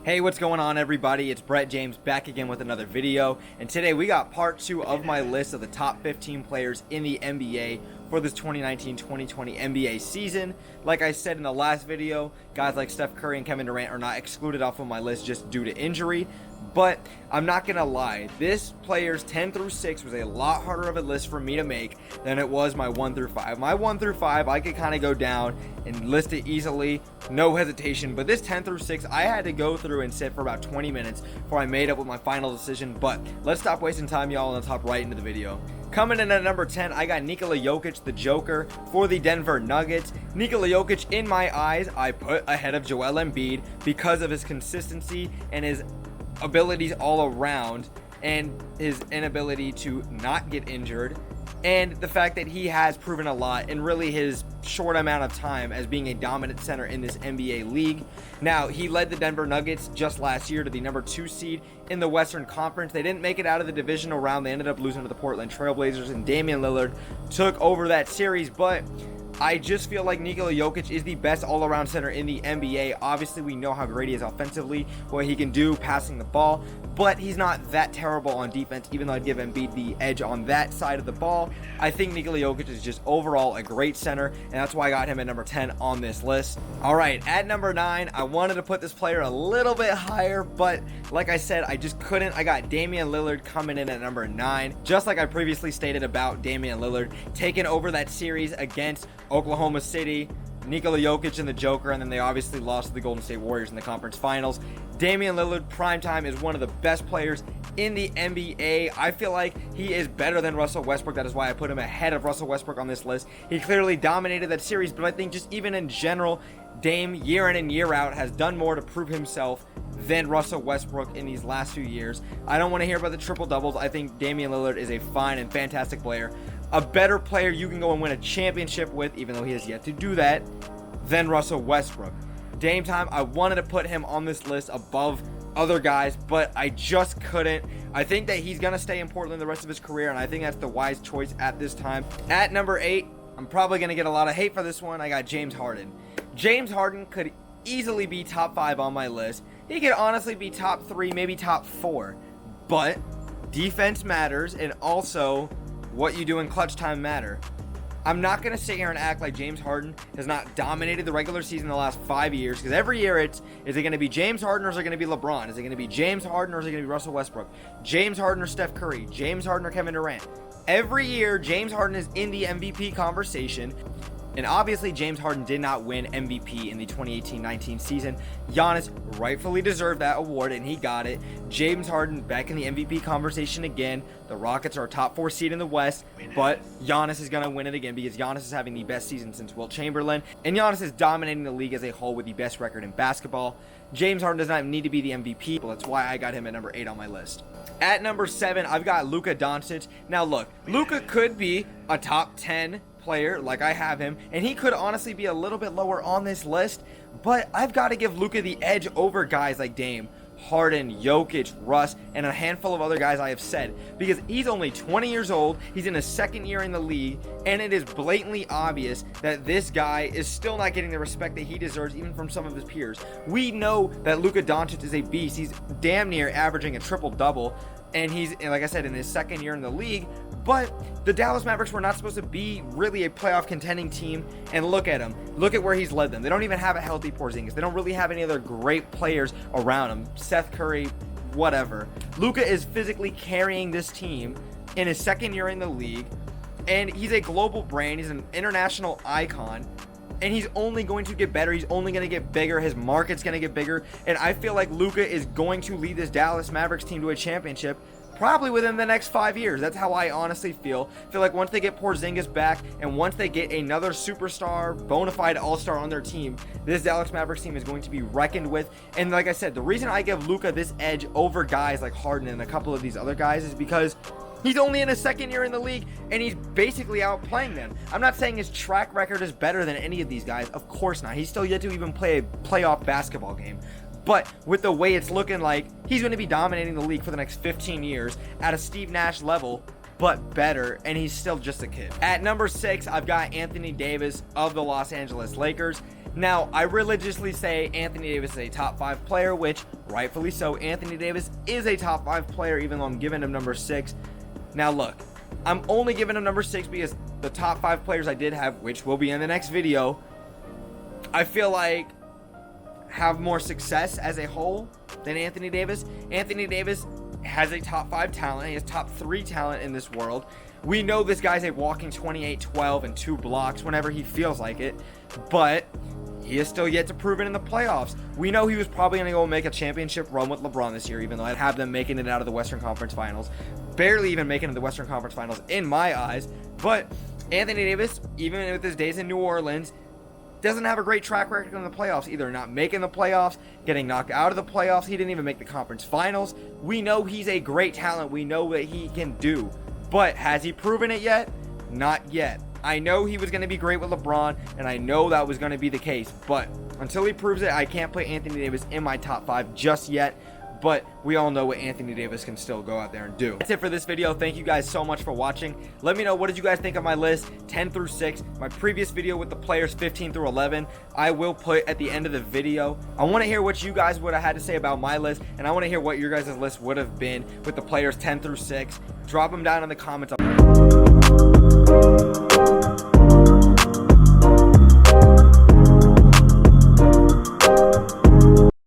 Hey, what's going on, everybody? It's Brett James back again with another video, and today we got part 2 of my list of the top 15 players in the NBA for this 2019-2020 NBA season. Like I said in the last video, guys like Steph Curry and Kevin Durant are not excluded off of my list just due to injury, but I'm not gonna lie, this players 10 through 6 was a lot harder of a list for me to make than it was my 1 through 5. My 1 through 5, I could kind of go down and list it easily, no hesitation, but this 10 through 6, I had to go through and sit for about 20 minutes before I made up with my final decision. But let's stop wasting time, y'all, and let's hop right into the video. Coming in at number 10, I got Nikola Jokic, the Joker, for the Denver Nuggets. Nikola Jokic, in my eyes, I put ahead of Joel Embiid because of his consistency and his abilities all around, and his inability to not get injured, and the fact that he has proven a lot in really his short amount of time as being a dominant center in this NBA league. Now, he led the Denver Nuggets just last year to the number 2 seed in the Western Conference. They didn't make it out of the divisional round. They ended up losing to the Portland Trailblazers, and Damian Lillard took over that series, but I just feel like Nikola Jokic is the best all-around center in the NBA. Obviously, we know how great he is offensively, what he can do passing the ball, but he's not that terrible on defense, even though I'd give Embiid the edge on that side of the ball. I think Nikola Jokic is just overall a great center, and that's why I got him at number 10 on this list. All right, at number 9, I wanted to put this player a little bit higher, but like I said, I just couldn't. I got Damian Lillard coming in at number 9. Just like I previously stated about Damian Lillard, taking over that series against Oklahoma City, Nikola Jokic and the Joker, and then they obviously lost to the Golden State Warriors in the conference finals. Damian Lillard, primetime, is one of the best players in the NBA. I feel like he is better than Russell Westbrook. That is why I put him ahead of Russell Westbrook on this list. He clearly dominated that series, but I think just even in general, Dame, year in and year out, has done more to prove himself than Russell Westbrook in these last few years. I don't want to hear about the triple-doubles. I think Damian Lillard is a fine and fantastic player. A better player you can go and win a championship with, even though he has yet to do that, than Russell Westbrook. Dame time, I wanted to put him on this list above other guys, but I just couldn't. I think that he's going to stay in Portland the rest of his career, and I think that's the wise choice at this time. At number 8, I'm probably going to get a lot of hate for this one. I got James Harden. James Harden could easily be top 5 on my list. He could honestly be top 3, maybe top 4. But defense matters, and also what you do in clutch time matter. I'm not going to sit here and act like James Harden has not dominated the regular season in the last 5 years, because every year is it going to be James Harden or is it going to be LeBron? Is it going to be James Harden or is it going to be Russell Westbrook? James Harden or Steph Curry? James Harden or Kevin Durant? Every year, James Harden is in the MVP conversation. And obviously, James Harden did not win MVP in the 2018-19 season. Giannis rightfully deserved that award, and he got it. James Harden back in the MVP conversation again. The Rockets are a top 4 seed in the West, but Giannis is going to win it again because Giannis is having the best season since Wilt Chamberlain, and Giannis is dominating the league as a whole with the best record in basketball. James Harden does not need to be the MVP, but that's why I got him at number 8 on my list. At number 7, I've got Luka Doncic. Now look, Luka could be a top 10 player like I have him, and he could honestly be a little bit lower on this list, but I've got to give Luka the edge over guys like Dame, Harden, Jokic, Russ, and a handful of other guys I have said, because he's only 20 years old, he's in his second year in the league, and it is blatantly obvious that this guy is still not getting the respect that he deserves even from some of his peers. We know that Luka Doncic is a beast. He's damn near averaging a triple-double, and he's, like I said, in his second year in the league. But the Dallas Mavericks were not supposed to be really a playoff contending team, and look at him. Look at where he's led them. They don't even have a healthy Porzingis. They don't really have any other great players around him. Seth Curry, whatever. Luka is physically carrying this team in his second year in the league, and he's a global brand. He's an international icon, and he's only going to get better. He's only going to get bigger. His market's going to get bigger, and I feel like Luka is going to lead this Dallas Mavericks team to a championship probably within the next 5 years. That's how I honestly feel. I feel like once they get Porzingis back, and once they get another superstar, bona fide all-star on their team, this Dallas Mavericks team is going to be reckoned with. And like I said, the reason I give Luka this edge over guys like Harden and a couple of these other guys is because he's only in his second year in the league, and he's basically outplaying them. I'm not saying his track record is better than any of these guys. Of course not. He's still yet to even play a playoff basketball game. But with the way it's looking like, he's going to be dominating the league for the next 15 years at a Steve Nash level, but better, and he's still just a kid. At number 6, I've got Anthony Davis of the Los Angeles Lakers. Now, I religiously say Anthony Davis is a top 5 player, which rightfully so. Anthony Davis is a top 5 player, even though I'm giving him number 6. Now, look, I'm only giving him number 6 because the top 5 players I did have, which will be in the next video, I feel like have more success as a whole than Anthony Davis. Anthony Davis has a top 5 talent. He has top 3 talent in this world. We know this guy's a walking 28-12 and 2 blocks whenever he feels like it, but he is still yet to prove it in the playoffs. We know he was probably going to go make a championship run with LeBron this year, even though I'd have them making it out of the Western Conference Finals. Barely even making it to the Western Conference Finals in my eyes. But Anthony Davis, even with his days in New Orleans, doesn't have a great track record in the playoffs, either not making the playoffs, getting knocked out of the playoffs. He didn't even make the conference finals. We know he's a great talent. We know what he can do. But has he proven it yet? Not yet. I know he was going to be great with LeBron, and I know that was going to be the case. But until he proves it, I can't put Anthony Davis in my top 5 just yet. But we all know what Anthony Davis can still go out there and do. That's it for this video. Thank you guys so much for watching. Let me know, what did you guys think of my list 10 through 6? My previous video with the players 15 through 11, I will put at the end of the video. I want to hear what you guys would have had to say about my list, and I want to hear what your guys' list would have been with the players 10 through 6. Drop them down in the comments.